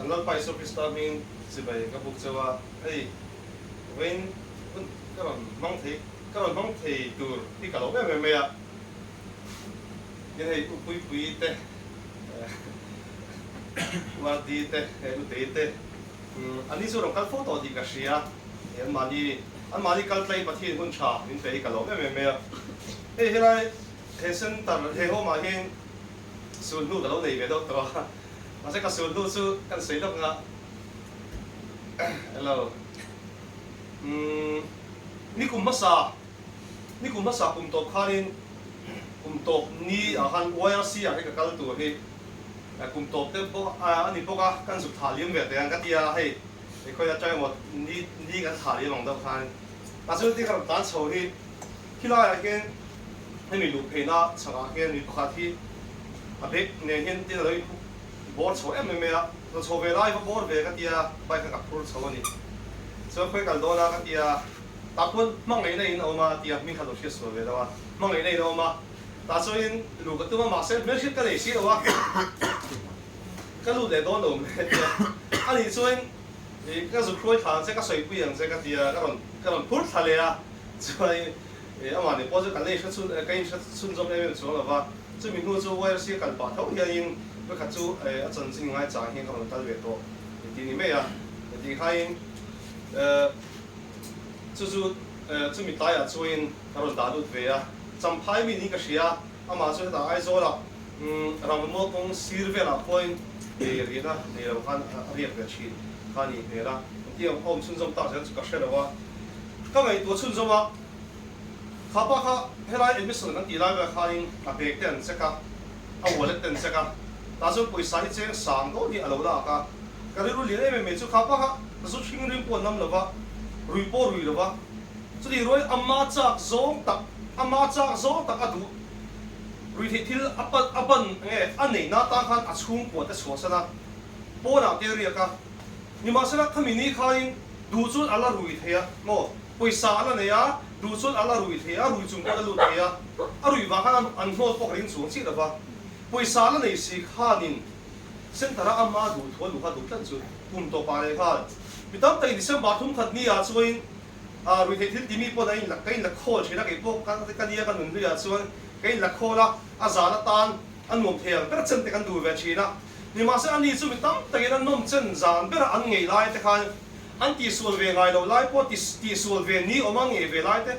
Kalau paisa Krista min sebagai kabuk Jawa, when karon mang thei tur di kalau me ya. Ini pui teh, mati teh, utai teh. Ani surong kal foto di kasia, an mali kal play pati hun cha, ini teh kalau me ya. Helai hesen tar heho mahin sundu kalau nei bedo to. Masa ka sundu su kan sei dok nga. Hello. Ni kum masa kum to kharin kum to ni akan YRC a ka kal tu hi. Kum to te po ani po ka kan su thaliam ve te an ka tia hei. Khoi ya chai mo ni kan thaliam mang do khan. Asu ti ka tan chho hi. Hilai againให้มีลูกเพน่าฉลาดเงี้ยมีปกติอาเด็กเนี่ยเห็นที่เราบอลโชว์ไม่เราโชว์เวลาบอลเวกันที่ไปกับครูโชว์นี่ส่วนคุยกันโดนกันที่ตาคนมั่งเลยเนี่ยเอามาที่มีขนมเชื่อสวยเลยว่ามั่งเลยเนี่ยเอามาแต่ส่วนลูกก็ตัวมาเสร็จไม่ใช่กันเลยสิหรอวะก็ลูกเด็กโดนเนี่ยอันนี้ส่วนก็สุดคุยทางเสร็จก็สวยปุยอย่างเสร็จก็ที่ก็พูดทะเลอ่ะส่วนอามาเนี่ยพอจะกันเลยชัดสุดกันชัดสุดจำเลยส่วนละว่าจะมีนู่นจู่ว่าเสียกันป่าเท่าอย่างยิ่งเมื่อขัดจู่อาจารย์จริงให้จ่ายให้เขาเราตัดเวทโตทีนี้ไม่อะทีให้จู่จะมีตายอ่ะจู่อินเขาเราด่าดูดเวียจำพายมีนี่ก็เสียอามาจู่ด่าไอ้โซ่ละเราโม่คงซีร์เวลาพอยเรียนนะเดี๋ยวขันเรียกเวชีขันนี่เดี๋ยวละที่เอาผมชุนจำตาจะก็เชื่อแล้วว่าก็ไม่ตัวชุนจำว่าข้าพเจ้าเฮลัยเอ็มบิสกันตีไล่ไปข้าอิงอาเบกเต็นเสกะเอาหัวเล็กเต็นเสกะแต่ส่วนปุยสายเจงสามตัวนี่อะไรล่ะกะการรู้เรื่องเอ็มเมจู่ข้าพเจ้าสุดชิงริมปวนน้ำหรือว่ารุยโปรุยหรือว่าสุดที่รวยอามาจากโซงตักอดูรุยที่อัปันเนี่ยอันนี้น่าตั้งขันอัดชุ่มปวดแต่ชัวร์ซะนะโปน่ะเดียร์กะนี่มาเสร็จขมินี่ข้าอิงดูจุดอะไรรุยเทียโม่ปุยสาอะไรเนี่ยดูส่วนอะไรรุยเทียรุยจุ่มอะไรรุยเทียรุยว่าข้าอันโน้ตพวกลิงสูงสิหรือว่าปุยสารในสิข้านินเส้นทางอามาดูทัวดูข้าดูตั้งจุดปุ่มตัวปลายข้ามีตั้งแต่ดิฉันบาทุ่มขัดนี่อ่ะส่วนรุยเทียที่มีพวกนั้นหลักกันหลักโคชีนักไอ้พวกกันนี้กันหนุนด้วยส่วนกันหลักโคละอาจารย์ตานอันหนุ่มเทียงเป็นเส้นแต่กันดูเวชีนะนี่มาเส้นอันนี้ส่วนมีตั้งแต่กันนุ่มเส้นจานเป็นอันไงไล่แต่ข้าอันที่ส่วนเวงไงเราไล่พวกที่ส่วนเวนี้ออกมาเงยเวไล่แต่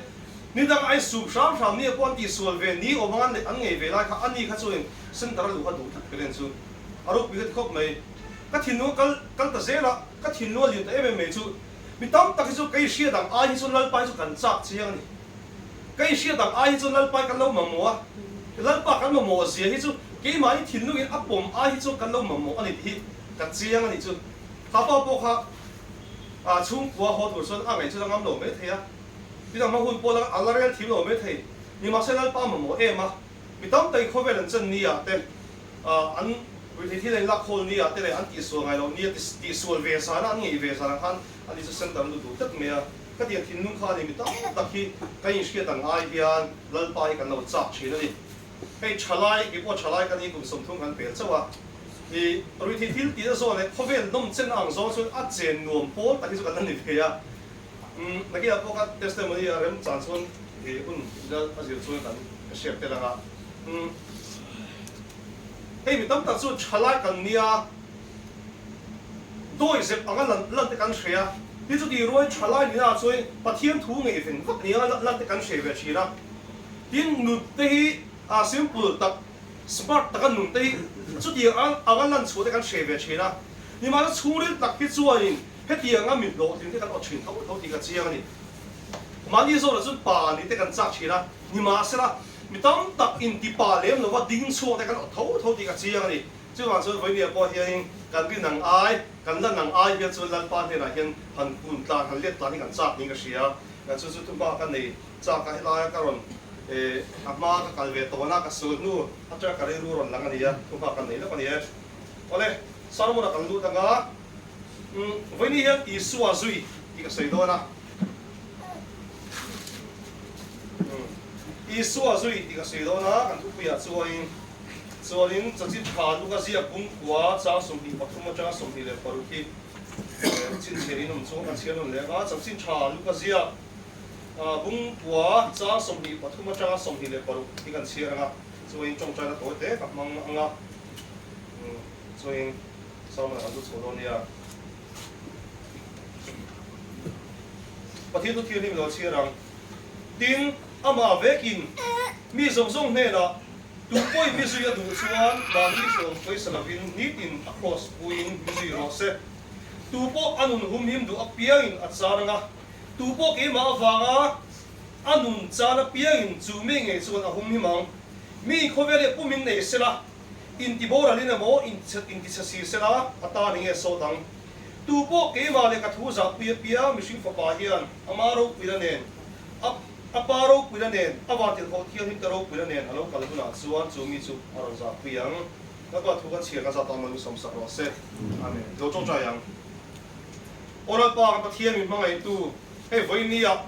นี่ดังไอ้สูบช้ำนี่พวกที่ส่วนเวนี้ออกมาอันเงยเวไล่ค่ะอันนี้ข้าส่วนเส้นตระดูข้าดูทักเป็นส่วนอารมณ์วิกฤตครบไหมก็ทิ้งนู้กันตัดเสียละก็ทิ้งนู้นอยู่แต่เอ็มไม่จู่มีตั้งแต่ที่จู่ใกล้เชียดังไอ้ที่ส่วนเล่าไปจู่กันจักเชียงนี่ใกล้เชียดังไอ้ที่ส่วนเล่าไปกันเล่าหม่อเล่าปากกันหม่อเสียที่จู่ใกล้มาที่ทิ้งนู้นอับผมไอ้ที่จู่กันเล่าหม่ออันนี้ที่กันเชียงอันนี้จู่ข้าพวกข้าชุ่มกัวหัวตัวส่วนอะไรจะต้องทำหล่อไม่เทียพี่ต้องมาหุ่นปวดแล้วอะไรเรื่องทีมหล่อไม่เทียนี่มาเส้นนั้นป้าหม่อเอ็มมีตั้งแต่เขาเป็นเจ้านี่อ่ะแต่อันวิธีที่เล่นลักคนนี่อ่ะแต่เลยอันที่ส่วนไงเรานี่ที่ส่วนเวสานะนี่เวสานะขันอันนี้จะเส้นตามดูตัดเมียก็ที่ทิ้งนุ่งข้านี่มีตั้งแต่ที่ก็ยิ่งเชื่อต่างไอ้ที่อันเล่นไปกันเราจับชีนั่นนี่ให้ฉลาดกี่พวกฉลาดกันนี่กลุ่มสมทุนกันเปลี่ยนเจ้าว่าวิธีที่ที่จะส่วนเนี่ยเขาเป็นนุ่มเส้นอ่างส่วนอาเจนนวมโป๊แต่ที่สุดกันนั่นนี่เพียเมื่อกี้พวกเขาเทสต์มันนี่เริ่มจานส่วนที่อุ่นจะอาจจะส่วนกันเชื่อมเตลังอ่ะให้มีตั้งแต่ส่วนฉลาดกันเนี่ยโดยเสพอังกันลั่นแต่กันเชียที่สุดที่รวยฉลาดนี่นะส่วนปะเทียนทุ่งไงฟินฟักนี่ลั่นแต่กันเชียเวชีนะที่นุ่มที่ซิมเปิลตักsmart ตะกันหนุนตีสุดที่อังลั่นชัวแต่กันเชฟเชนะนี่มาแล้วชัวเรื่องตักที่ชัวนี่ให้ที่อังมีโลถึงที่กันเอาชิ้นเขาที่กันเชียงนี่มาที่โซนสุดป่านี่แต่กันจักเชนะนี่มาเสร็จมีตั้งตักอินที่ป่าเลี้ยงหรือว่าดิ้งชัวแต่กันเขาที่กันเชียงนี่จู่มาส่วนวันนี้พอเฮียงกันกินหนังไอกันลั่นหนังไอเฮียส่วนลั่นป่าเนี่ยนะเฮียหันปุ่นตาหันเล็ดตาที่กันจักนี่ก็เชียกันส่วนสุดทุ่มป่ากันนี่จักกันให้ลายกันอามาก็การเวทตัวนักสูตรนู้อาจจะการรู้รอนหลังนี้ทุกภาคกันนี้แล้วกันนี้โอเคสารมุนักดูตั้งอ่ะวันนี้เห็นอีสวาซุยอีกสิ่งตัวนะอีสวาซุยอีกสิ่งตัวนะกันทุกปีอ่ะส่วน Zorin Zazit Khan Lukazia Pungwa Zasum Hi Patuma Jasum Hi Le Paruki Chin Cherinum Zong and Chernum Lega Zazit Khan Lukazia Pungwa Zasum Hi Patuma Jasum Hi Le Paruki and Cheranga Zoin Chong China Tote Kapmang Anga Zoin Sama Adu Solonia Patitu Tianim Lo Cherang Ding Ama Vekin Mi Zong Zong Nena Tupoi Mizuya Duchuan, Bangishon, Poisalavin, Nitin, across Puin, Mizu Rose. Tupo Anun Humim do Apiain at Saranga. Tupo Kima Vanga, Anun Zana Piain, Zuming, Zun Ahumimang. Mi Kovere Pumin Sela, in Tibora Linamo, in Tissasi Sela, Atani Sodang. Tupo Kima Lekatuza, Pia, Machine for Pahian, Amaro with a name. Aparo with a name, Avantil Hotel Hintero with a name, Alo Kaluna, Suan, Zumitsu, Araza, Piang, about who can see Razataman some Sarose. Amen. Dojo Jayang. Ora Bar, but here in Mangai too. Hey, Voinia,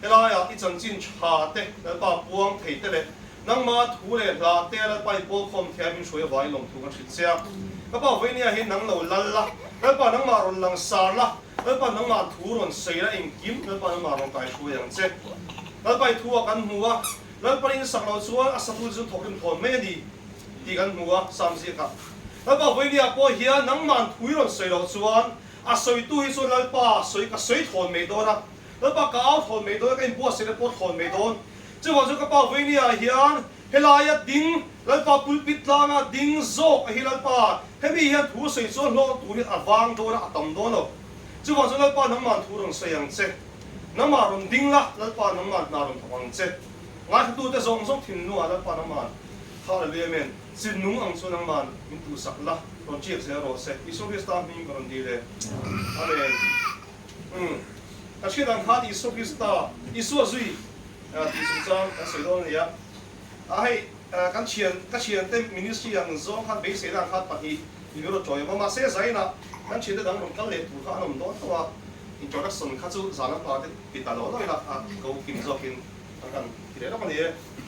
Elia, it's an inch hard, the Bar Buang Tele, Nangma, Hule, La Terra by Bolcom, Cabin Shoy Vilum, to what she'd say. About Voinia, Hinanglo, Lalla, Elba Nangmar, Lang Sarla, Elba Nangma, Turon, Sailor in Kim, Elba Nangmar, Kaishu, and said. Lalpai thua kan hua, lalpai in saklau chuan asatul chu thokim thon me ni ti kan hua samsi ka. Lalpa voinia po hian nangman thuiron soilo chuan a soi tu hi chu lalpa soi ka soi thon me dona. Lalpa ka au thon me dona ka impo sele po thon me don. Chu wa chu ka pa voinia hian helaya ding lalpa pulpit langa ding zo hi lalpa hemi hian thu soi chuan lo tu ni awang dona atam dono. Chu wa chu lalpa nangman thuron soyang che. Namaron ding la lalpa naman naron thawang che ngat tu te zong zong thin nu lalpa naman hallelujah sin nung ang sunang man mintu sakla ron chiek zero se isu Krista min karon dile amen kashi dang khat isu Krista isu azui ti sungchang ka soidon ya ai kan chian te ministry ang zong khat be se dang khat pahi igoro choi ma se zaina kan chinde dang ron kal le tu kha anom don to introduction khaju zana pa te pitalo no ila go kim zokin kan kire no mani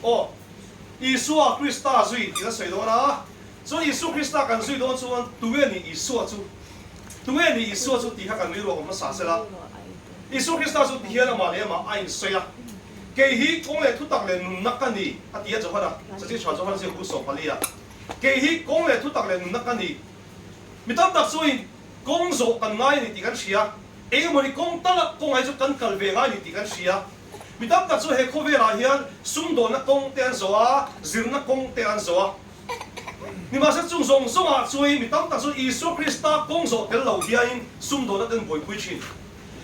o Isu Krista zui ila soido na so Isu Krista kan zui don chuan tuwe ni Isu chu ti kha kan ro ma sa sela Isu Krista chu ti hian ma le ma ai soya ke hi kong le thu tak le nun nakani atia jo hana sa chi chwa jo hana se ku so palia ke hi kong le thu tak le nun nakani mitam tak sui kong zo kan ngai ni ti kan sia Mori kong tala kong ay kan kalve nga ni tikan siya. Mitap tak so he kove la hian sumdo na kong te an zoa, zir na kong te an zoa. Ni masa chung zong zonga chui mitap tak so Isu Krista kong zo tel lo hian sumdo na ten boy pui chin.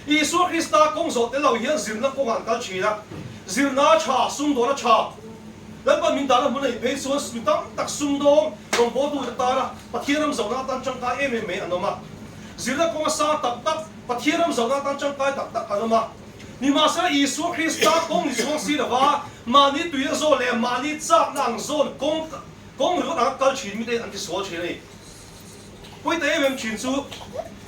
Isu Krista kong zo tel lo hian zir na kong an kal china. Zir na cha sumdo na cha. Lampa min dala mun ai pe so mitap tak sumdo kong bodu ta ra pathiram zo na tan chang ka me anoma. Zir na kong sa tak tak Pathiram zona tan chang kai tak tak anoma ni masa Isu Krista kong ni song si lawa mani tuya zo le mani chak nang zon kong ru na kal chin mi de an ti so che nei poi te em chin chu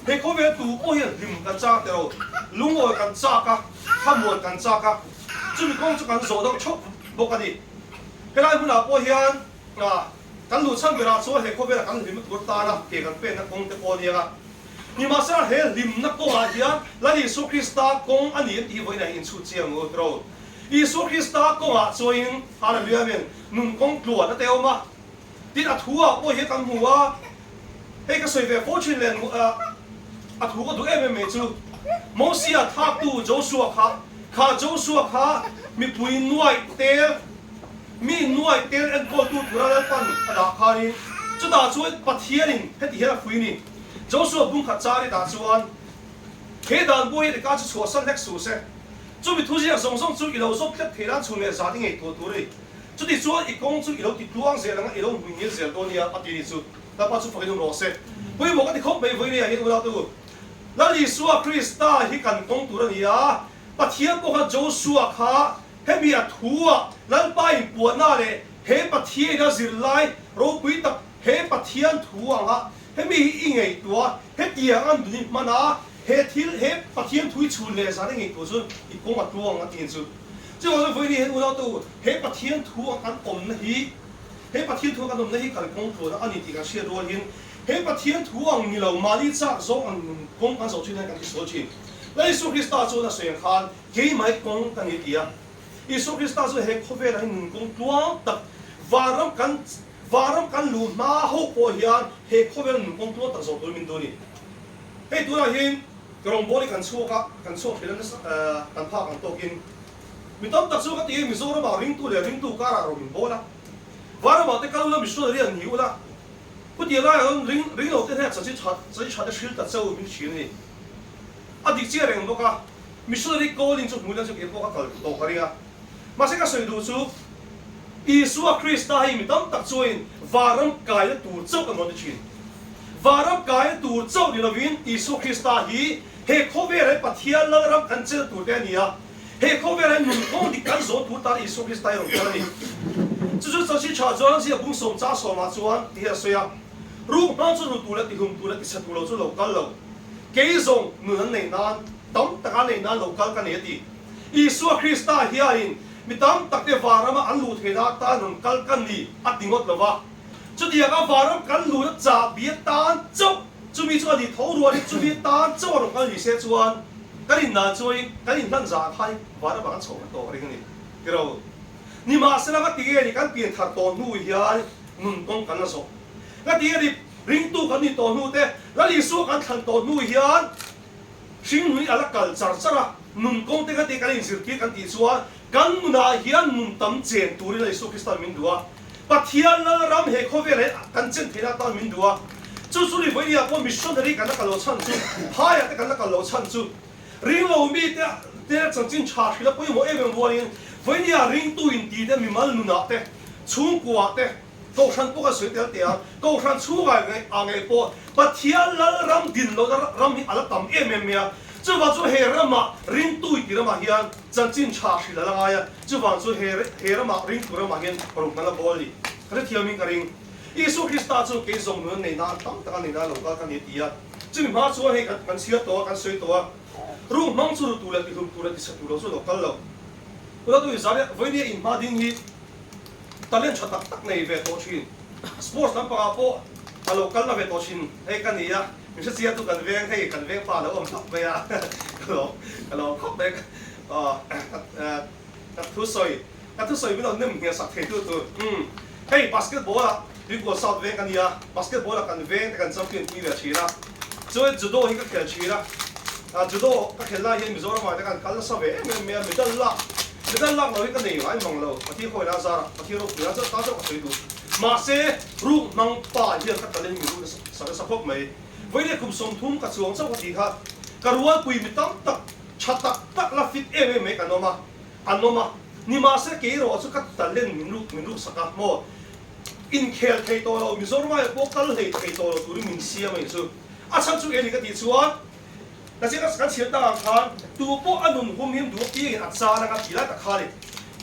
he ko ve tu po hian lim kan cha te ro lungo kan cha ka khamon kan cha ka chu mi kong chu kan zo do chok bokani he lai huna po hian kan lu chang bera so he ko ve kan lim tu ta na ke kan pe na kong te po dia ni masa he lim na ko adia la Isu Krista kong ani ti voi na in chu chiang o tro Isu Krista ko a choin hallelujah men nun kong tlua na teo ma ti a thua po he kan huwa he ka soi ve fortune len a thu ko du me chu Mosia thak tu Joshua kha mi pui nuai tel en ko tu thura pan ada khari chu da chu pathianin he ti hera fuini Joshua bung khat chari da chuan he dan boy de ka chu chho san lek su se chu mi thu sia song song chu ilo so plet theran chu me za ding ei to tu ri chu ti chuan I kong chu ilo ti tuang se langa ilo wi ni zel do nia atini chu ta pa chu phai ro se poi mo ka ti khop bei voi ni hi ula tu la Isu Krista hi kan kong tu ra nia pathian ko kha Joshua kha he mi a thua lal pai pu na le he pathian da zir lai ro pui tak he pathian thua nga he mi ingei tua he tiang an duni mana he thil he pathian thui chun le sa ngei to chu I kong a tuang a tin chu chu wa voi ni he ula tu he pathian thu kan om na hi he pathian thu kan nom na hi kal kong thu na ani ti kan sia rol hin he pathian thu ang ni lo mali chak zo ang kong kan zo chin kan ti so chin la Isu Krista chu na soyang khan ke mai kong kan ni tia Isu Krista chu he khove la hin kong tuang tak varam kan lu ma ho po hian he khove nun kong tuang tak zo tu min do ni he tu na hin karong boli kan chuka kan chok hilan kan pha kan tokin mitom tak chuka ti mi zo ra ba ring tu kara ro min bola varam ba te kan lo mi so ri an hiu la ku ti la ring lo te he sa chi cha de shil ta chau min chi ni adik chia reng bo ka missionary calling chu mulan chu ke bo ka kal to karia ma se ka soi du chu Isu Krista hi mi tam tak chuin varam kai tu chau ka mon chin varam kai tu chau ni lovin Isu Krista hi he khove re pathian la ram kan che tu te nia he khove re nun kong di kan zo tu ta Isu Krista ro ka ni chu chu chi cha zo si bung som cha so ma chuan ti ha soya ru ma chu tu la ti hum tu la ti sa tu lo chu lo kal lo ke zong nun nei nan tam ta nei nan lo kal ka ne ti Isu Krista hi in mitam takte varama an lu thena ta nun kal kan ni atingot lova chu dia ka varam kan lu cha bi tan chau chu mi chu ni tho ru ni chu mi tan chau ro kan ni se chuan kan in na choi kan in nan za khai varam kan chau to ring ni kiro ni ma se na ka ti ni kan pien thar to nu hian nun tong kan na so ka ti ni ring tu kan ni to nu te la li su kan than to nu hian sing hui ala kal char chara nun kong te ka te kan in sir ki kan ti chuan kan na hian nun tam chen turi la Isu Krista min dua pathian la ram he khove le kan chen thina ta min dua chu chu li voi ya ko missionary kan ka lo chan chu ha ya te kan ka lo chan chu ring lo mi te chang chin cha khila poi mo em mo rin voi ya ring tu in ti te mi mal nu na te chung kwa te ko san po ka sui te te ko san chu ga ngai a ngai po pathian la ram din lo ram hi ala tam em ya chu wa chu he rama ring tu ti rama hian chan chin cha khila la ya chu wa chu he rama ring tu rama hian ro na la boli kare thiamin ka ring Isu Krista chu ke zong nun nei na tam ta nei na lo ka ni tia chu mi ma chu he kan sia to kan soi to ru mang chu tu la ti hum tu la ti sa tu lo chu lo kal lo ula tu za voi ni in ma ding hi talent cha tak nei ve to chin sports tam pa po a local na ve to chin he kan ni ya mi se sia tu kan veng pa lo om tak ve ya lo khop be ka tu soi mi lo nem nge sak the tu hey basketball a đi qua South Veng kan ya basketball kan veng kan champion ki ve chira choi judo hi ka khel chira judo ka khela hi Mizoram ma kan kal sa ve me medal la lo hi kan nei ai mong lo pati khoi na zara pati ro ya cha ta cha ka soi du ma se ru mang pa hi ka ta le mi ru sa khop mai voi le kum som thum ka chuang sa ti kha ka ruwa pui mi tam tak chatak tak la fit me anoma ni ma se ke ro chu ka ta len min ru saka mo in khel thei to lo Mizoram ma pokal hei thei to lo turi min sia mai chu a chan chu eli ka ti chuan na se ka chhil ta khan tu po anun hum him du ti a cha na ka tila ta khali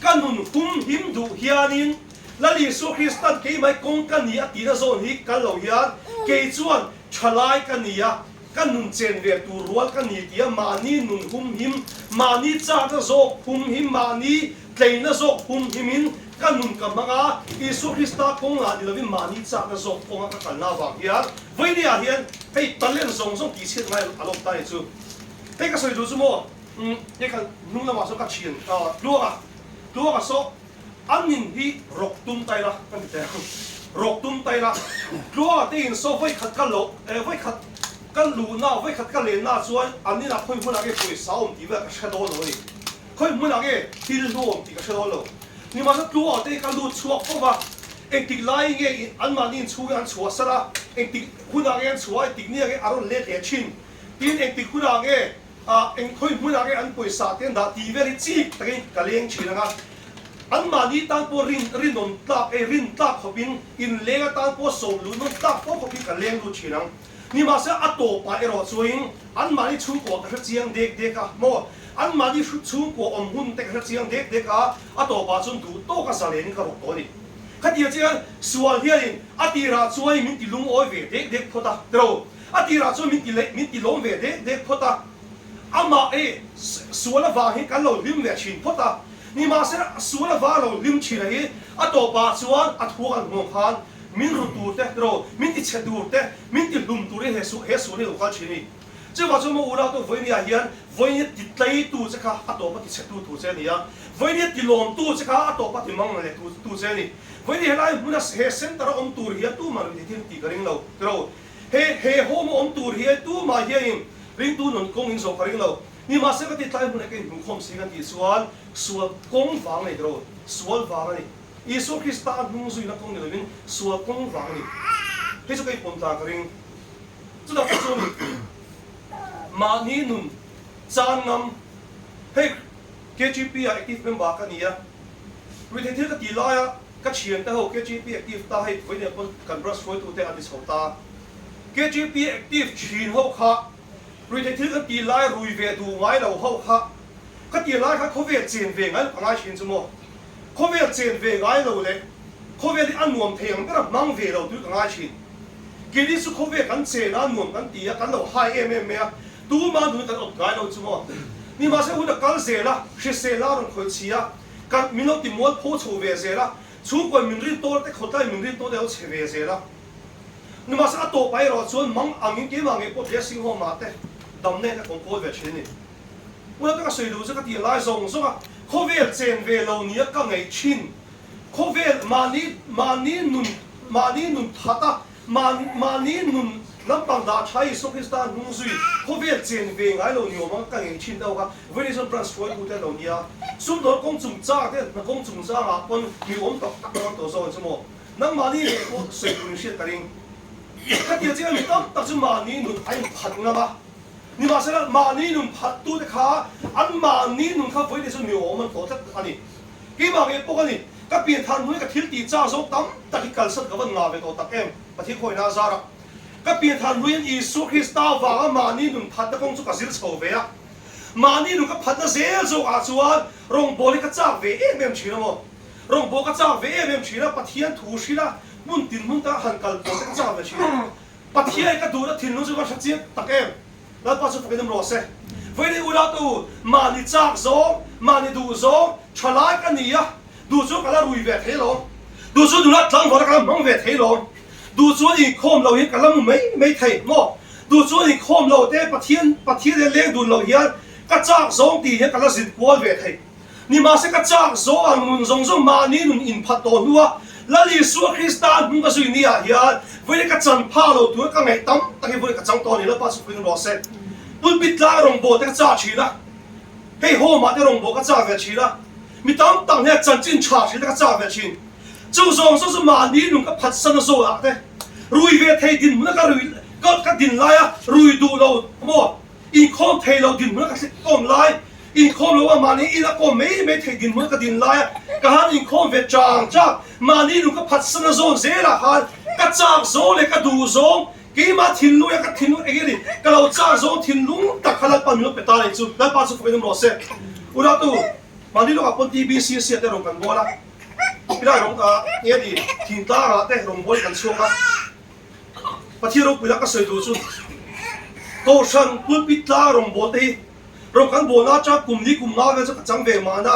kanun hum him du hianin la li Isu Krista ke mai kong kan ni a ti na zon hi kal lo hian ke chuan thalai kan ni ya kanun chen ve tu rual kan ni ti mani nun hum him mani cha na zo hum him mani tleina zo hum himin kanun kamanga Isu Krista kong la dilovin mani cha na zo kong ka kal na wa hian voi ni a hian hei talen zong ti chet mai alok tai chu hei ka soi du chu mo ye kan nung na ma so ka chien lu ka so anin hi rok tum tai la kan ti rok tum tai la lu a te in so voi khat ka lo voi khat kan lu na voi khat ka le na chuan anin a khoi huna ge poi saum ti va ka shado lo ni khoi huna ge til lo ti ka shado lo ni ma sa lu a te ka lu chuak ko ba eng tik lai nge an ma nin chu an chua sara eng tik huna ge an chua tik ni ge aron le te chin tin eng tik huna ge eng khoi huna ge an poi sa ten da ti very cheap ta ge kaleng china an ma ni tan po rin non ta rin ta khopin in lega tan po so lu non ta po khopin kaleng lu chinang ni ma sa ato pa ero chuing an ma ni chu ko ka chiang dek ka mo an ma ni chu ko om hun te ka chiang dek ka ato pa chun du to ka sa len ka ro to ni khatia chian sual hian atira chuai min ti lung oi ve dek phota tro atira chu min ti lom ve dek phota ama suala wa hi kan lo lim ve chin phota ni ma se suala va lo lim chi rahi atopa chuan athuan ngom khan min ru tur te ro min ti che tur te min ti lum tur he su ni ka chini che wa chu mo ura to voi ni a hian voi ni ti tlai tu che kha atopa ti che tu che ni ya voi ni ti lom tu che kha atopa ti mang le tu che ni voi ni helai muna he center om tur hi tu mar ni ti ka ring lo ro he home om tur hi tu ma hi ring tu non kong in so ka ring lo ni ma se ka ti tlai mun ke ni khom si kan ti sual kong wang nei ro sual wang ni Yesus Kristus nung zui na kong ni lawin sual kong wang ni he chu kai pon ta ka ring chu da chu ni ma ni nun chan ngam he KGP active member ka ni ya ri the thil ka ti la ya ka chian ta ho KGP active ta hai voi ne pon kan brush foi tu te an dis hota KGP active chin ho kha ri the thil ka ti la rui ve du ngai lo ho kha ka ti la kha kho ve chen ve ngai ka ngai chin chu mo kho ve chen ve ngai lo le kho ve li an nuam theng ka mang ve lo tu ka ngai chin ke li su kho ve kan che na nuam kan ti ya kan lo hai em me tu ma du kan op ngai lo chu mo ni ma se hu da kal se la she se la ron khoi chia kan minot ti mol pho chu ve se la chu ko min ri to te khotai min ri to de o che ve se la ni ma sa to pai ro chuan mang angin ke mang e po de sing ho ma te dam ne ka kong ko ve chin ni ula ta ka soi du ka ti lai zong zong a kho ve chen ve lo ni ka ngai chin kho ve ma ni nun thata ma ni nun lam pang da chai so Kristan nung zui kho ve chen ve ngai lo ni o ma ka ngai chin dau ka very some transfer ku te lo ni a sum do kong chung cha te na kong chung cha a pon mi om tak tak to so chu mo nang ma ni le ko soi kun shi ka ring ka ti che mi tam tak chu ma ni nun ai phat nga ba ni ma sa ma ni nun phat tu te kha an ma ni nun kha very some mi om man to tak ani ki ma ge po ka ni ka pian than nu ka thil ti cha so tam tak ki kal sat ka ban nga ve to tak em pa thi khoi na za ra ka pian than nu yan Yesu Krista wa ma ni nun phat ta kong chu ka zil chho ve a ma ni nun ka phat na zel zo a chuan rong boli ka chak ve em china mo rong bo ka chak ve em china pathian thu shila mun tin mun ta han kal po ka chak ve china pathian ka du na thin nu chu ka chachi tak em la pa chu phakin ro se voi ni ula tu ma ni chak zo ma ni du zo chalai ka ni ya du chu ka la rui ve the lo du chu du na tlang ho ka mong ve the lo du chu i khom lo hi ka lam mai thei mo du chu i khom lo te pathian le leng du lo hian ka chak zong ti he ka la zin kwal ve thei ni ma se ka chak zo ang nun zong zong ma ni nun in phat to nuwa la li su Kristan mun ka sui ni a hian voi ka chan pha lo tu ka ngai tam ta hi voi ka chang to ni la pa su pin ro se pul bit la rong bo te ka cha chi la hei ho ma te rong bo ka cha ve chi la mi tam tang ne chan chin cha chi ka cha ve chin chu zong so ma ni nun ka phat san zo la te rui ve thei din mun ka rui ka din la ya rui du lo mo in khom thei lo din mun ka si kom lai in khom lo ma ni ina ko me thei din mun ka din lai ka han in khom ve chang cha ma ni nun ka phat san zo ze la han ka chak zo le ka du zo ki ma thin lu ya ka thin lu e ni ka lo chak zo thin lung ta khala pa mi lo peta lai chu da pa chu fa ro se ura tu ma ni lo ka pon TBC se te ro kan bola pila rong ta ye di thin ta ra te rong bol kan chu ka pathi ro pila ka soi du chu ko san pul pitla rong bol te rong kan bola cha kum ni kum na ve cha chang ve ma na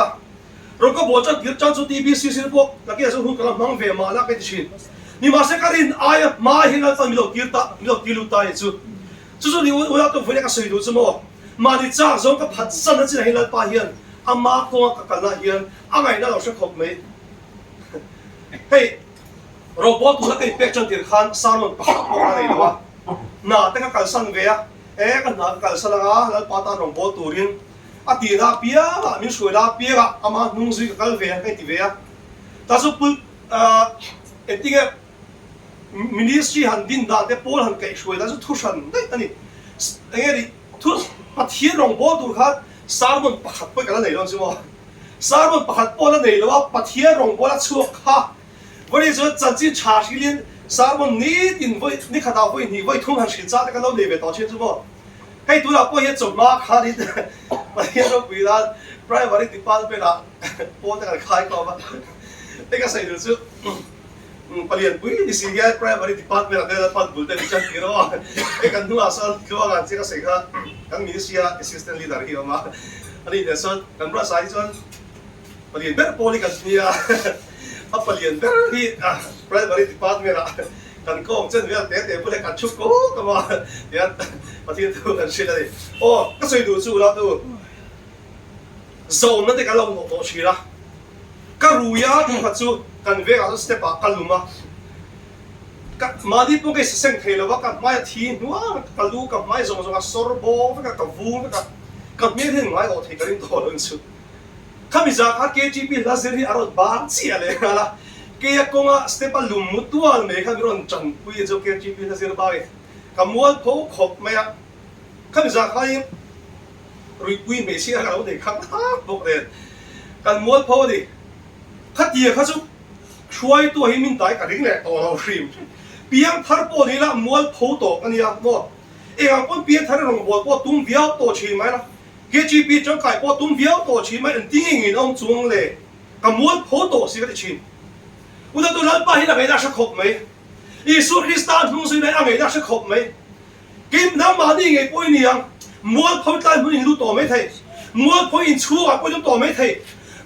rong ka bol cha dir cha chu TBC se po la ke so hu ka mang ve ma la ke chin ni ma se karin ai ma hin al mi lo kirta mi lo kilu ta chu chu ni ula to ve ka soi du chu mo ma ni cha zong ka phat san na chin hin al pa hian ama ko ka kal na hian angai na lo se khop me hey robot tu la kai pek chan tir khan sanon pa ko na nei lo na te ka kal san ve a e ka na kal san nga la pa ta robot turin a ti ra pia la min sui la pia ga ama nung zui ka kal ve kai ti ve a ta su pul etinga ministry han din da te pol han kai sui da su thu san dai ani engeri thu pathien robot tu khan sarmon pakhat pa ka nei lo chu mo sarmon pakhat po la nei lo pathien robot la chu kha vậy giờ chân chính查实连sarmon你定会你看到会你会通常选择那个老那边道歉是不？嘿，读了过些走马卡的，我听到回答，private department 啦，我那个开过嘛，那个谁就是不连不你是个 private department 那个办不得你讲的咯，那个弄阿说给我讲这个谁个，刚ministry assistant leader 去嘛，อันนี้เดี๋ยวส่วนกันประสายส่วน palian ber poli kan nia a palian ber hi primary department a kan kong chen vel te pule kan chuk ko kama ya pathian tu kan sila ni o ka soi du chu la tu zone na te ka lo to chira ka ruya tu kha chu kan ve ga step a kaluma ka madi po ke seng thelo wa ka mai thi nuwa ka lu ka mai zong zong a sorbo ka vu ka me hin ngai o the ka rin to lon chu kami za ka KGP lazeri arot ba chi ale ala ke konga step a lum mutual me ka ron chan pui jo KGP lazer ba e kamual pho khop me ya kami za ka yin rui pui me chi ka lo de kha bok de kan mual pho di khatia kha chu chuai to hi min tai ka ring le to lo shrim piang thar po ni la mual pho to ania mo e ang pon piang thar rong bo po tum viao to chi mai la KGP trong kai po tum viao to chi mai an ting in ong chung le ka mual pho to si ka chi u da tu lan pa hi la ngai da sha khop mai Isu Kristan hung sui lai angai da sha khop mai kim na ma ni ngai poi ni ang mual pho tai hu in lu to mai thai mual pho in chu a poi to mai thai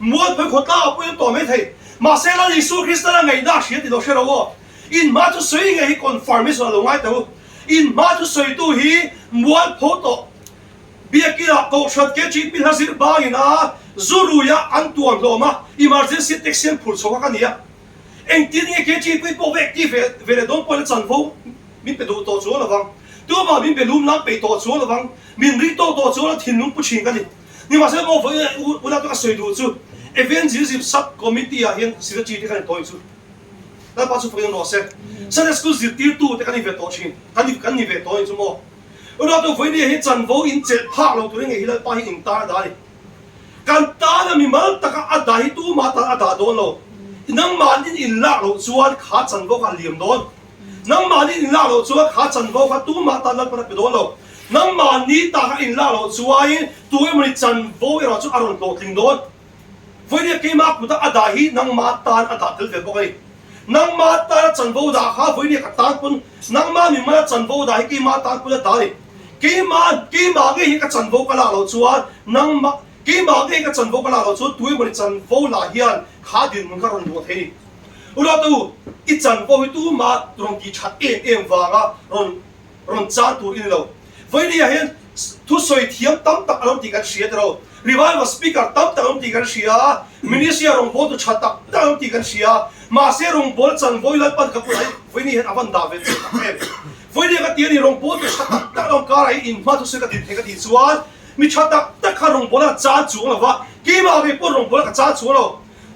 mual pho khota a poi to mai thai ma se la Isu Kristan ngai da shi ti do she ro in ma tu sui ngai confirmation lo ngai to in ma tu sui tu hi mual pho to biakira ko shat KGP hazir bagina zuruya antuan loma emergency texian phur choka kania eng tin nge KGP po vek ti ve don po le chanfo min pe do to chu la wang tu ma min pe lum na pe to chu la wang min ri to chu la thin lum pu chin ka ni ma se mo fo u la to ka soi du chu evangelism sub committee a hian sira chi ti kan to chu la pa chu fo no se Sunday school zir tir tu te kan ni ve to chin kan ni ve to chu mo ura to foi ni hi chanfo in che phak lo tu nge hi la pa hi in ta da ni kan ta na mi mal ta ka ada hi tu ma ta ada don lo nang ma din in la lo chuan kha chanfo ka liam don nang ma din in la lo chuan kha chanfo ka tu ma ta la pa pe don lo nang ma ni ta ka in la lo chuan tu e mani chanfo e ro chu aron to ting don foi ni ke ma ku ta ada hi nang ma ta ada tel ve ko kai nang ma ta chanfo da kha foi ni ka ta kun nang ma mi ma chanfo da hi ke ma ta ku la ta ni ke ma ge hi ka chanfo ka la lo chuan nang ma ke ma ge ka chanfo ka la lo chu tu e mani chanfo la hian kha din mun ka ron do the ni ura tu I chanfo hi tu ma rong ki chat em wanga ron chan tu in lo voi ni hian thu soi thiam tam tak alom ti kan sia ro revival speaker tam tak alom ti kan sia ministry rong bo tu chat tak alom ti kan sia ma se rong bol chanfo la pat ka pu ai voi ni hian avan da ve voi ni ka ti ni rong bo tu chat tak alom ka ai in ma tu se ka ti the ka ti chuan mi chat tak ka rong bola cha chu lo wa ke ma ve po rong bola ka cha chu lo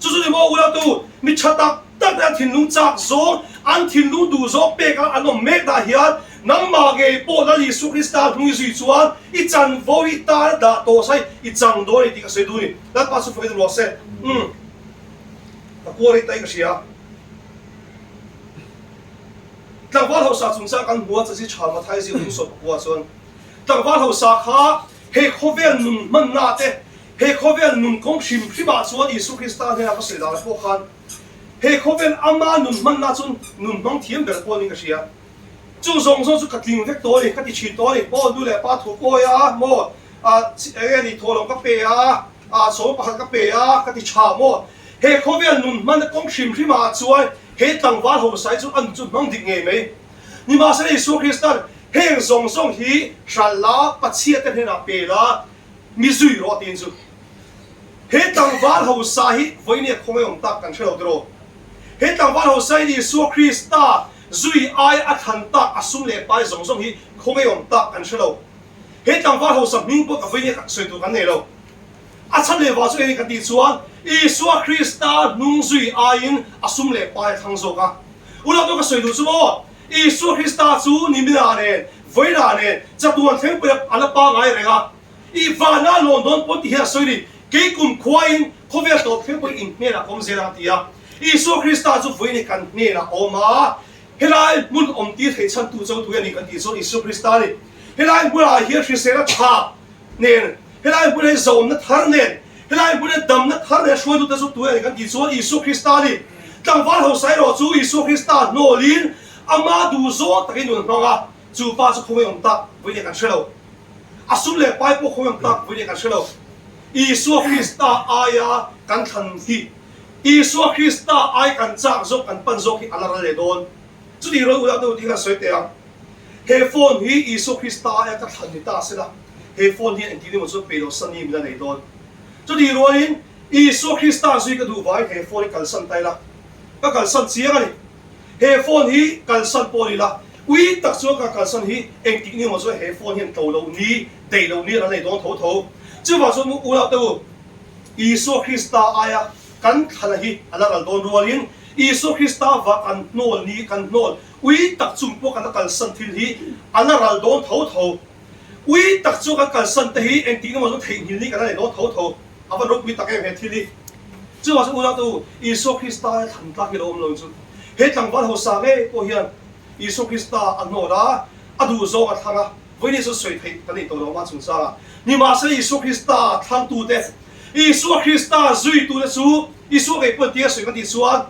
chu chu ni mo ula tu mi chat tak da thin lung chak zo an thin lung du zo pe ka anom mek da hian nang ma ge po la Yesu Krista hnung zui chuan I chan vo I ta da to sai I chang do ni ti ka sei du ni la pa su fe lo se ta ko ri tai ka sia tang wal ho sa chung sa kan bua cha si cha ma thai si ung so bua chuan tang wal ho sa kha he khovel nun man na te he khovel nun kong shim ba chuan Yesu Krista ne ka sei da po khan he khovel ama nun man na chun nun bang thiam ber po ni ka sia chu zong chu katling vek to ni ka ti chi to ni po du le pa thu ko ya mo e ni tholong ka pe so pa ka pe ka ti cha mo he khovel nun man kong shim ma chuan he tang wal ho sai chu an chu mang dik nge me ni ma sa Yesu Krista he zong hi shala pachia te na pe la mi zui ro tin chu he tang wal ho sa hi voi ni khong yong tak kan thelo dro he tang wal ho sai Yesu Krista zui ai a than ta asum le pai zong hi khong yong tak kan thelo he tang wal ho sa ming po ka voi ni ka soi tu kan ne lo a chan le wa chu ni ka ti chuan Yesu Krista nung zui ai in asum le pai thang zo ka ula to ka soi du chu mo Yesu Krista chu ni mi na ne voi na ne cha tuan theng pe ala pa ngai renga I vana London po ti ha soi ni ke kum khwain khovel to theng po in me na kom zera tia Yesu Krista chu voi ni kan ne na oma helai mun om ti thei chan tu chau tu ni kan ti so Yesu Krista ni helai bula hi thri se na tha nen helai bula zom na thar nen helai bula dam na thar ne shoi tu ta chu tu ni kan ti so Yesu Krista ni tang wal ho sai ro chu Yesu Krista no lin ama du zo takin nun hnga chu pa chu khong yong tak voi ni kan shelo asum le pai po khong yong tak voi ni kan shelo Isu Krista aya kan than hi Isu Krista ai kan chak zok kan pan zok hi alar le don chu di ro ula tu ti ka soi te ang he phone hi Isu Krista aya ka than ni ta sela he phone hi an ti ni mo chu pe lo sani mi la nei don chu di ro in Isu Krista zui ka du vai he phone kal san tai la ka kal san chiang ani he phone hi kal san po ni la ui tak chu ka kal san hi eng ti ni mo chu he phone hi to lo ni dei lo ni la nei don tho tho chu wa chu mu ula tu Isu Krista aya kan thana hi alaral don rualin Isu Krista va kan nol ni kan nol ui tak chung po kan kal san thil hi alaral don tho tho ui tak chu ka kal san te hi eng ti ni mo chu thei hil ni kan nei don tho tho ava ro ui tak em he thil hi chu wa chu ula tu Isu Krista than ta ki lo om lo chu he tlang van ho sa nge ko hian Isu Krista an no da adu zo a thanga voi ni so soi thei kan nei to lo ma chung sa ni ma se Isu Krista thang tu te Isu Krista zui tu le su Isu ke pon tia soi kan ti suan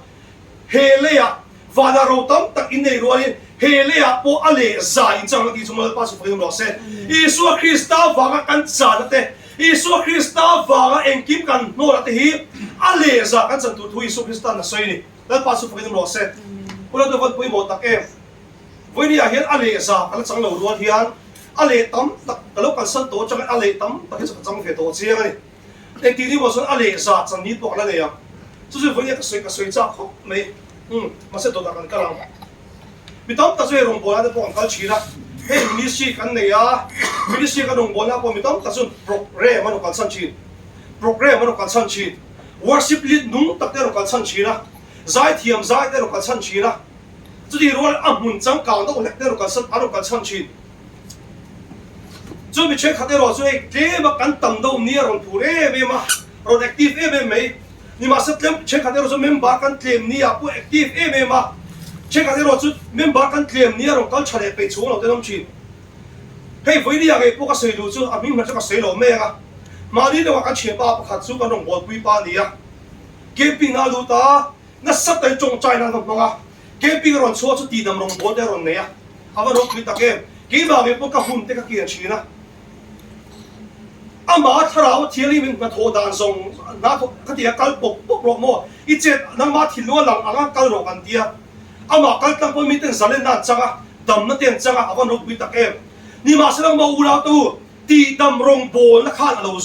helea vana ro tam tak in nei rualin helea po ale za in chang ti chumal pa su phim lo se Isu Krista wanga kan cha na te Isu Krista wanga engkim kan no la te hi ale za kan chan tu thu Isu Krista na soi ni la pa su phim lo se ula do van pui mo tak em voi ni a hian ale za kan chang lo rual hian ale tam tak kalo kan san to chang ale tam tak chang fe to chiang ani eng ti ni mo son ale za chan ni to la le ya chu chu voi ni ka soi cha kho me ma se to da kan kalang mi tam ta zoi rong bola de po kal chi la he ni si kan ne ya ni si ka rong bola po mi tam ta sun program ma no kan san chi program ma no kan san chi worship lead nung tak te ro kan san chi la zai thiam zai te ro kan san chi la chu di rol a mun chang ka do le te ro kan san aro kan san chi chu mi che khate ro chu e ke ma kan tam do ni ron phure me ma ron active em me ni ma sa tlem che khate ro chu member kan tlem ni a pu active em ma che khate ro chu member kan tlem ni ron kal chale pe chu lo te nom chi hei voi ni a ge pu ka sei lu chu a mi ma cha ka sei lo me nga ma ni lo ka che pa kha chu ka rong bol pui pa ni a camping a lu ta na sa tai chong chai na no nga camping ron chu chu ti dam rong bol te ron ne ya ava ro pui ta ke ke ba ge pu ka hun te ka ki chi na ama tharau thiali min ma tho dan song na tho ka tia kal pok pok ro mo I che nang ma thilo lang anga kal ro kan tia ama kal tang po mi ten zalen na changa dam na ten changa awan ro pui ta ke ni ma sa ma ula tu ti dam rong bol na khan lo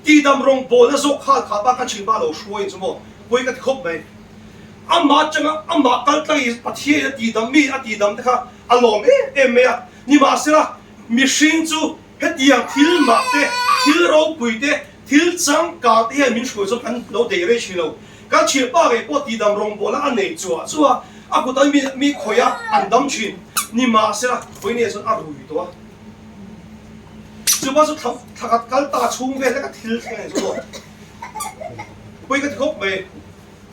ti dam rong bol na zo kha kha ba kan chi ba lo shoi chu mo pui ka khop mai ama changa ama kal tang I pathie ti dam mi a ti dam ta kha alom e me ni ma sa mi shin chu hết diang thil ma te thil ro pui te thil chang ka te min shoi so kan lo de re chi lo ka chi pa ge po ti dam rong bola an nei chua a ku ta mi khoya an dam chin ni ma se la poi ne so a ru to chu ba so tha kal ta chung ve ka thil thang so poi ka khop me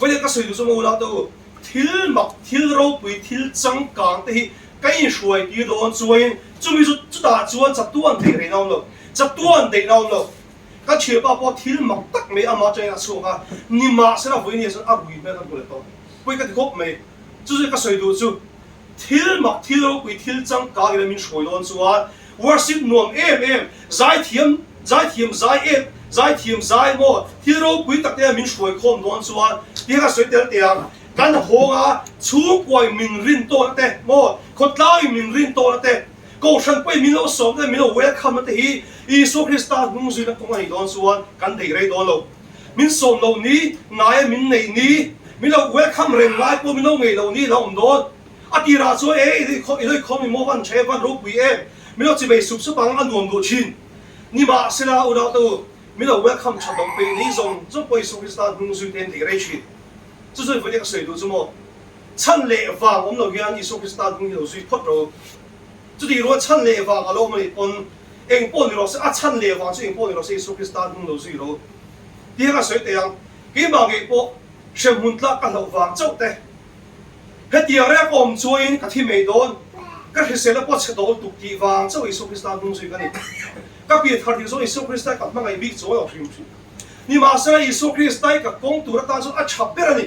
poi ka soi du so mo la to thil mak thil ro pui thil chang ka te hi cái suy đi đón suy chúng mình chúng ta chuan chặt tuan để này nào rồi chặt tuan để nào rồi cái chuyện bao bao thiếu mặc tắc mấy ama chơi là số ha nhưng mà sẽ là với nhiều sự áp lực mấy thằng của nó với cái khóc mấy就是cái水度就thiếu mặc thiếu với thiếu trăng cả cái mình suy đón suan worship nuông em giải thiêm giải mo thiếu với tắc cái mình suy khom đón suan đi cái suy tiền tiềnกันโหงาชูกวยมิงรินโตนะเตโมคนตายมิงรินโตนะเตก็ฉันไปมิโลสองแต่มิโลเวลคัมนะเตฮีIsu Kristaนุ่งสุนัขของไอ้ดอนส่วนกันเตะไรดอนโลมินสมโลนี้นายมินในนี้มิโลเวลคัมเร่งไล่พวกมิโลไงโลนี้เราโดนอดีราชัวอีด้วยคอมิโมวันเชฟันรูปวีมิโลจะไปสุบสุบังอันรวมดูชินนี่มาเสนาอุดาตูมิโลเวลคัมชัดลงไปนี้จงไปIsu Kristaนุ่งสุเต็นเตะไรชิน就是为这个水路什么，趁雷法我们老讲Isu Krista东西都水泼着，就是如果趁雷法啊，我们搬，因搬的老师啊趁雷法，所以搬的老师Isu Krista东都水路，第二个水地样，几万个波，上门拉个头发走的，迄第二个我们做因个天没多，个是谁了波吃到独地方，走Isu Krista东水个呢，个别他听说Isu Krista个么个米左右是不是？你马上Isu Krista个公度了，当初啊差别了呢。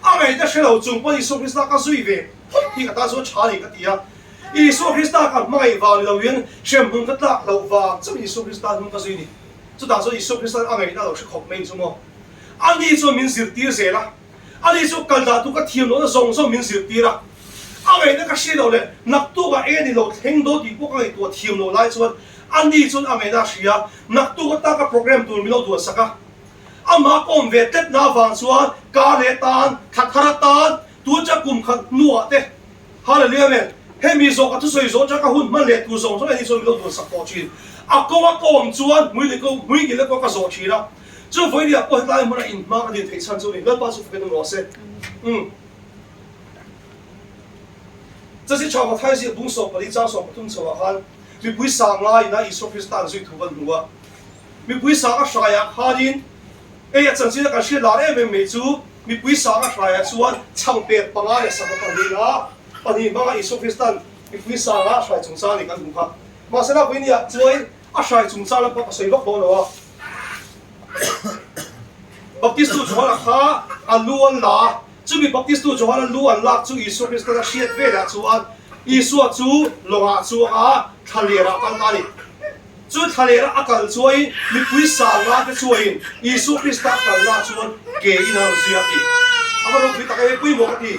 啊！每个小众把Isu Krista 个水位，你个当初查你个底啊！Isu Krista 个买房留言，全部个大楼房，这Isu Krista 个水呢？ chu ta so Isu Christ angai na lo se khop mai chu mo ani chu min zir tir zela ani chu kalda tu ka thiam lo zong so min zir tira angai na ka shi lo le nak tu ka e ni lo theng do ti po ka tu thiam lo lai chuan ani chu angai na sia nak tu ka ta ka program tu mi lo tu saka ama kom ve tet na wang chuan ka le tan thara tan tu cha kum khat nuwa te hallelujah men hemi zo ka tu soi zo cha ka hun man le tu zong so ani so mi lo tu sak po chin a ko chuan mui gi le ko ka zo chi la chu voi dia po lai mo na in ma ka din thei chan chu ni la pa su fe no se这些超过太些不说，把你早说不通说话，你不会上来那一说就是打水土问我，你不会上个啥呀？哈人，哎呀，真是那个些哪里没没做，你不会上个啥呀？说唱别帮啊，什么帮你啦，帮你帮啊一说就是打，你不会上啊啥中山你看怎么看？马上那回你啊，作为啊啥中山了，把水落波了啊，把地数做了哈，啊路安啦。chu mi baptist tu johan lu an lak chu Isu Christ ka siat ve la chu an Isu chu longa chu a thalera kan ta ni chu thalera akal chuai mi pui sa nga te chuai Isu Christ ka la chu ke in ang sia ti amaro pi ta ke pui mo ka ti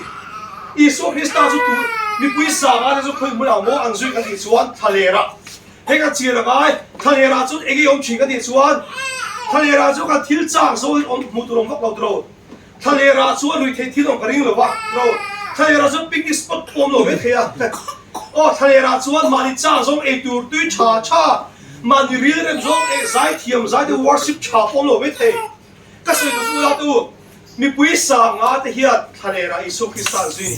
Isu Christ chu tu mi pui sa nga te chu khoi mu la mo an zui ka ti chuan thalera he ka chi la kai thalera chu ege yom chi ka ti chuan thalera chu ka thil chang so om mu tu rom vak lo tro thalera chu lui thei thilong ka ring lo wa ro thalera chu picnic spot pom lo ve thea o thalera chu mani cha zong e tur tu cha mani ril rem zong e zai thiam zai de worship cha pom lo ve the ka soi chu la tu mi pui sa nga te hiat thalera Isu Christ zui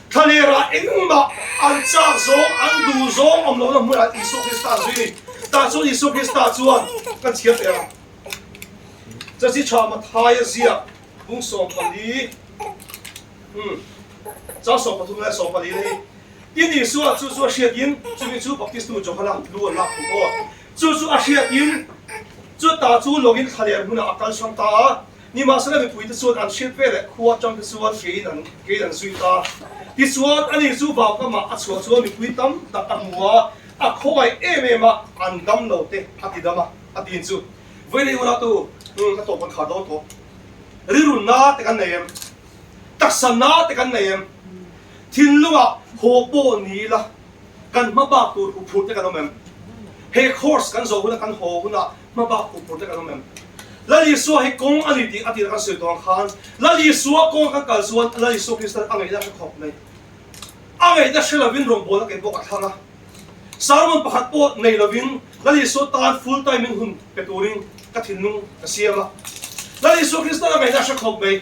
thalera engma an cha zong an du zong om lo mu la Isu Christ zui ta chu Isu Christ chuan kan chiat era cha si cha ma thai zia bung som pali cha som pathum la som pali ni tin Isu chu siat in chu mi chu baptist tu johala lu la ko chu a siat in chu ta chu login thaler huna akal sang ta ni ma sala mi pui te chu an siat ve le khuwa chang te chu ke dan sui ta ti chu ani chu ba ka ma a chu mi pui tam ta ta muwa a khoi em ma an dam lo te ati dama ati chu voi le ura tu ka to pan kha do to rirun na te kan nem taksan na te kan nem thin lunga ho po ni la kan ma ba tur hu phut te kan mem he course kan zo huna kan ho huna ma ba hu phut te kan mem la li so he kong ani ti ati kan se tong khan la li so kong kan kal suan la li so kristan angai da khop nei angai da shela win rom bola ke boka thanga sarmon pakhat po nei lovin la li so tan full time in hun peturing ka thinung ka siama la Isu Christ na mai da sha khop mai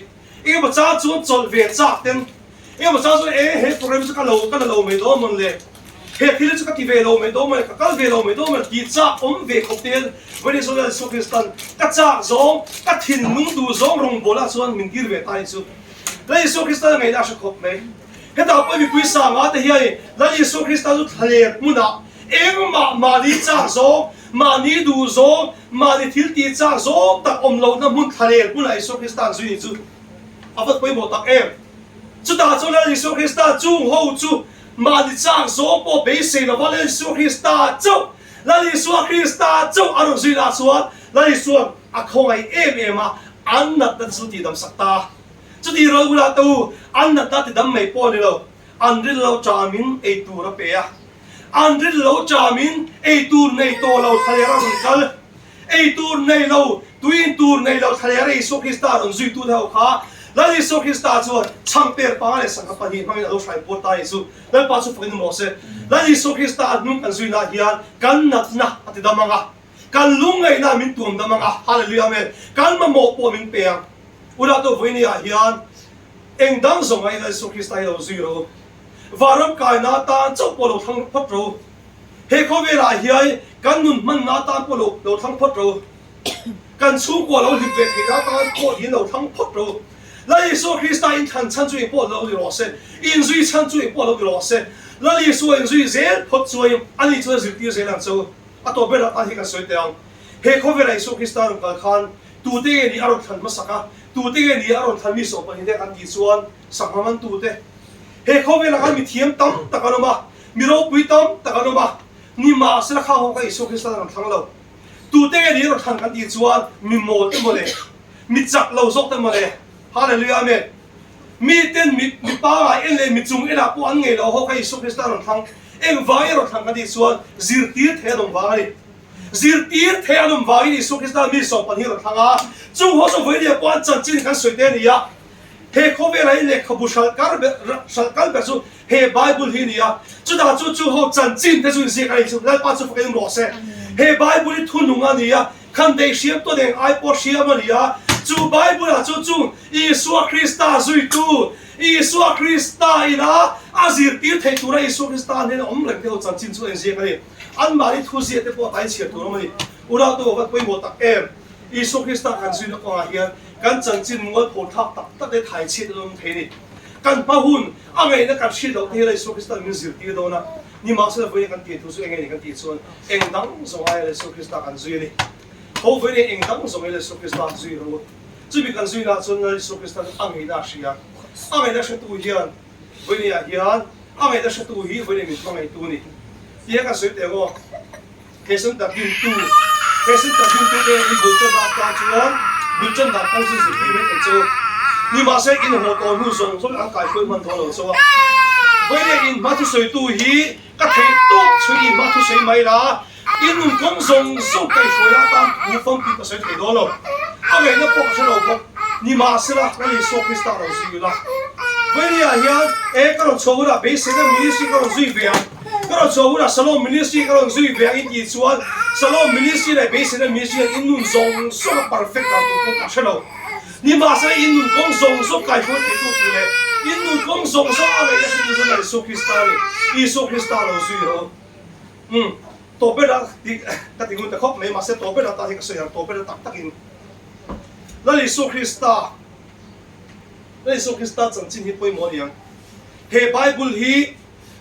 e ba cha chuan chol ve chak ten e ba cha chu e he program chu ka lo mai do mon le he thil chu ka ti ve lo mai do mai ka kal ve lo mai do mai ti cha om ve khop ten when is la Isu Christ ka cha zong ka thin nung du zong rong bola chuan min gir ve tai chu la Isu Christ na mai da sha khop mai he da pa mi pui sa nga te hi la Isu Christ chu thale muna eng ma li cha zong mani du zo mani thil ti cha zo tak om lo na mun thale pu lai Isu Christ zui chu avat poi mo tak em chu ta chu la Isu Christ chu ho chu mani cha zo po be se na va Isu Christ chu la Isu Christ chu aro zui la chuan la Isu a khoi em a an nat ta chu ti dam sakta chu ti ro ula tu an nat ta ti dam mai po ni lo an ri lo cha min e tu ra pe a an ri lo cha min e tur nei to lo thalera run kal e tur nei lo tuin tur nei lo thalera Isu Christ ron zui tu thau kha la Isu Christ chu champer pa le sang pa ni mang lo sai po ta Isu la pa chu fakin mo se la Isu Christ num kan zui na hian kan nat na ati damanga kan lungai na min tuam damanga hallelujah me kan ma mo po min pe ula to voini a hian eng dang zong ai la Isu Christ lo zui ro varam kai na ta chau polo thang phot ro he kho ve la hiai kan nun man na ta polo lo thang phot ro kan chu ko lo li ve thei na ta ko hin lo thang phot ro la Isu Christ in than chan chu po lo li ro se in zui chan chu po lo li ro se la Isu in zui zel phot chu ani chu zir ti zel an chu a to be la ta hi ka soi te ang he kho ve la Isu Christ ron kal khan tu te ni aro than ma saka tu te ni aro than mi so pa hi de kan ti chuan sakhaman tu te he kho ve la kan mi thiam tam takanoma mi ro pui tam takanoma ni ma se la kha ho ka Isu Christ ron thang lo tu te ni ro thang kan ti chuan mi mo te mo le mi chak lo zok te mo le hallelujah amen mi ten mi pa en le mi chung ena pu an ngei lo ho kai Isu Krista ron thang eng vai ro thang kan ti chuan zir tir the dom vai zir tir the dom vai Isu Krista mi so pan hi ro thanga chu ho so voi le pan chan chin kan soi te ni ya he khove lai le khabu salkar be chu he bible hi ni ya chu da chu ho chan chin te chu si kai chu la pa chu kai ro se he bible thu nunga ni ya kan de siam to deng ai po siam ni ya chu bible a chu Isu Krista zui tu Isu Krista ina azir tir thei tu ra Isu Krista ne om leng te ho chan chin chu en si kai an mari thu si te po tai chiat tu ro mani ura to va poi mo tak em Isu Krista kan zui na ko a hian kan chan chin mol po thak tak tak de thai chit lom the ni kan pa hun angai na kan shi do te la Isu Krista min zir tir do na ni ma sa voi kan ti thu su engai ni kan ti chuan eng dang zo ai Isu Krista kan zui ni ho voi ni eng dang zo ai Isu Krista zui ro chu bi kan zui na chuan Isu Krista angai na shia angai na sha tu hian voi ni a hian angai na sha tu hi voi ni min angai tu ni ye ka sui te go kesun ta bin tu ke ni bu cho da ta chuan bu chân da ko si si me te chu ni ma se in ho to hu song so ang kai khoi man tho lo so voi le in ma thu soi tu hi ka thei to chui ma thu sei mai la in un kong song so kai shoi la ta bu phong pi ka sei thei do lo a ngai na po ka lo ko ni ma se la ka Isu Krista lo si la voi le a hian e ka lo chou la be se na ministry ka lo zui ve ka lo chou la salon ministry ka lo zui ve in ti chuan salon ministry le be se na ministry in un song so perfect ka tu ka shelo ni ma se in un kong song so kai shoi thei tu le in un kong song so a ngai na si tu na Isu Krista ni Isu Krista lo zui ro to pe da ka tingun ta khop me ma se to pe da ta hi ka so ya to pe da tak takin la Isu Krista chang chin hi poi mo niang he bible hi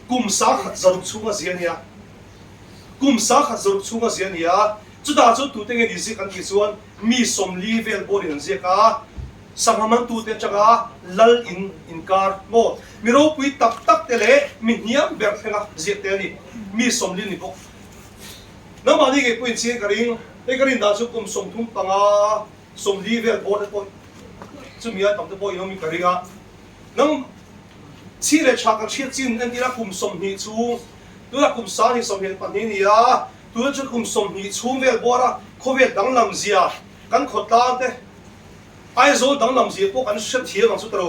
kum sa khat zaruk chunga zian ya kum sa khat zaruk chunga zian ya chu da chu tu te nge ni zi kan ki chuan mi som li vel bor in ze ka sanghaman tu te changa lal in kar mo mi ro pui tak tak te le mi niam ber thela ze te ni mi som li ni bo na ma ni ge pui chi karing da chu kum som thum panga som li vel bor po chu mi a tam te po ino mi karinga nang chi le chha ka chi chin an tira kum som ni chu tu la kum sa ni som he pan ni ya tu chu kum som ni chu vel bora kho vel dang lam zia kan khota te ai zo dang lam zia po kan shet thia bang chu tro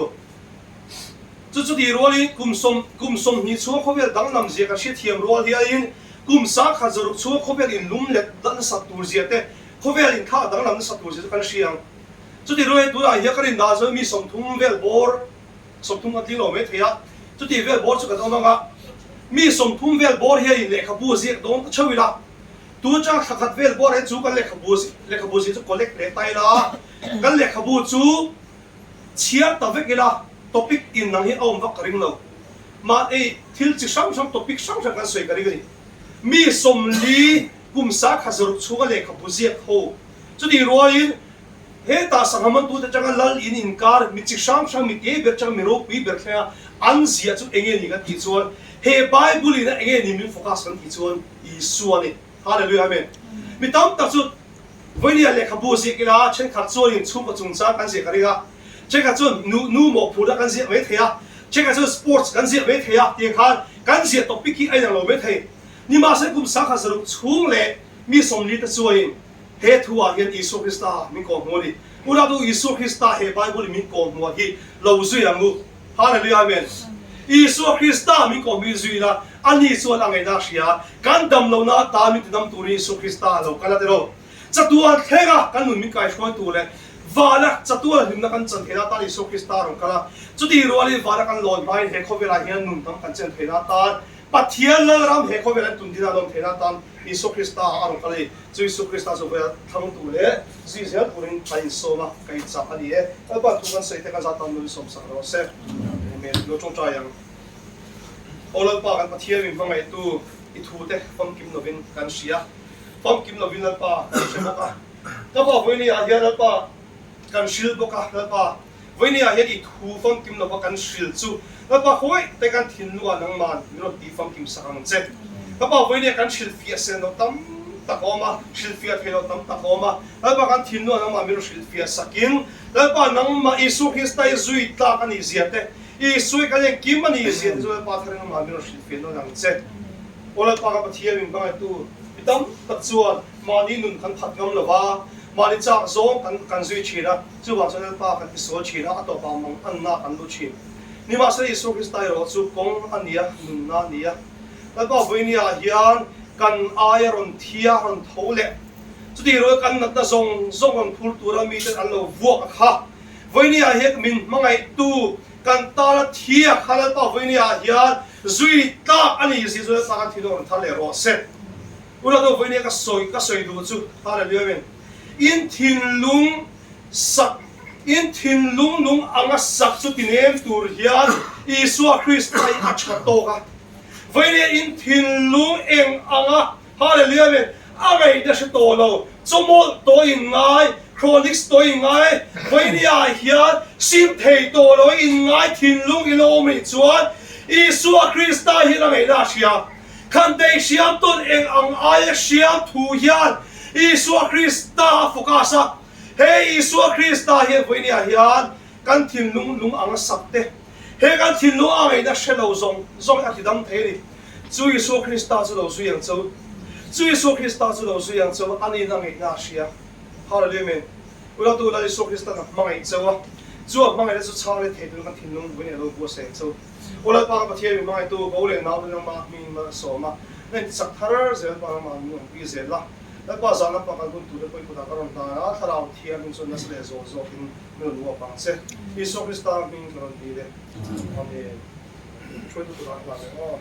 chu di roli kum som ni chu kho vel dang lam zia ka shet thiam rol hi in kum sa kha zaru chu kho vel in lum let dan sa tur zia te kho vel in kha dang lam sa tur zia kan siang chu di roi tu da ya karin da zo mi som thum vel bor som thum ati lo me thia chu ti vel bor chu ka dong nga mi som thum vel bor hi in le kha bu zi dong chawi la tu cha khat vel bor he chu kan le kha bu zi chu collect le tai la kan le kha bu chu chia ta ve ke la topic in nang hi om va karing lo ma e thil chi sam topic sam kan soi kari gani mi som li kum sa kha zaru chu ka le kha bu zi ho chu di roi he ta sanghaman tu te changa lal in inkar mi chi sam mi te ber chang mi ro pi ber thya an zia chu enge ni ga ti chuan he bible ina enge ni min focus kan ti chuan Isu ani hallelujah amen mi tam ta chu voinia le khabu si kila chen khat chuan in chum chung cha kan se kariga che ka chu nu mo phura kan se ve thya che ka chu sports kan se ve thya ti khan kan se topic ki ai lo ve thei ni ma se kum sa kha saru chung le mi som li ta chuan he thua hian Isu Krista min ko ngoni ura tu Isu Krista he bible min ko ngwa hi lo zui amu hallelujah amen Isu Krista min ko mi zui la ani chuan angai na sia kan dam lo na ta mi dam tu ni Isu Krista lo kala te ro chatuan thega kan nun min kai khoi tu le wala chatuan him na kan chan thena ta Isu Krista ro kala chuti roli wala kan lon bai he khovela hian nun tam kan chen thena ta pathian la ram he khovela tun dina lon thena tan Isu Krista arong kali chu Isu Krista so ve thang tu le si se purin pain so ma kai cha ani e ba tu kan sei te kan za tam lu som sa ro se me lo chong cha yang ola pa kan pathian min vangai tu I thu te fam kim novin kan sia fam kim novin al pa se boka ta pa voi ni a hian al pa kan sil boka al pa voi ni a hian I thu fam kim no kan sil chu al pa khoi te kan thin lu anang man mi ro ti fam kim sa kan che ta pa voi ni kan sil fi sen no tam takoma silfia thelo tam takoma lapa kan thinno nang ma miru silfia sakin lapa nang ma isu Christai zui ta kan iziate isu kan yang kim ani iziate zo pa thare nang ma miru silfia no nang che ola pa ka pathia min bang tu itam tak chuan ma ni nun kan phat ngam lawa ma ni chak zong kan zui chira chu wa chal pa kan isol chira to pa mang anna kan lu chi ni ma se isu Christai ro chu kong ania nun na nia lapa voinia hian kan ayaron thia ron thole chudi ro kan nat na zong on phul tura mi ten allo vuak kha voinia hek min mangai tu kan tala thia khala pa voinia hian zui ta ani si zo sa kan thilo ron thale ro se ula do voinia ka soi du chu hala lewen in thinlung sak in thinlung lung anga sak chu tinem tur hian Isua Christai achka to ka voinia in thinlung eng anga hallelujah men angai da se to lo chomo to in ngai chronics to in ngai voinia hian sim thei to lo in ngai thinlung ilo mi chuan Isua Christai hi la ngai da sia kan dei siam ton eng ang ai siam thu hian Isua Christa fokasa he Isua Christa hi voinia hian kan thinlung lung anga sakte he kan thinlung angai da se lo zong atidam thei chu Isu Christa chu lo su yang chu Isu Christa chu lo su yang chu ani na ngai na sia hallelujah men ula tu la Isu Christa na mangai chu chu mangai chu chang le thei tu kan thinlung bune lo bu se chu ula pa ka thia mi mangai tu ko le na lu ma mi ma so ma nen sak thar ze pa ma mi pi ze la la pa za na pa ka gun tu le ko ta ka ron ta na tharau thia min chon na se zo kin mi lu pa se Isu Christa min ron ti le amen choi tu la la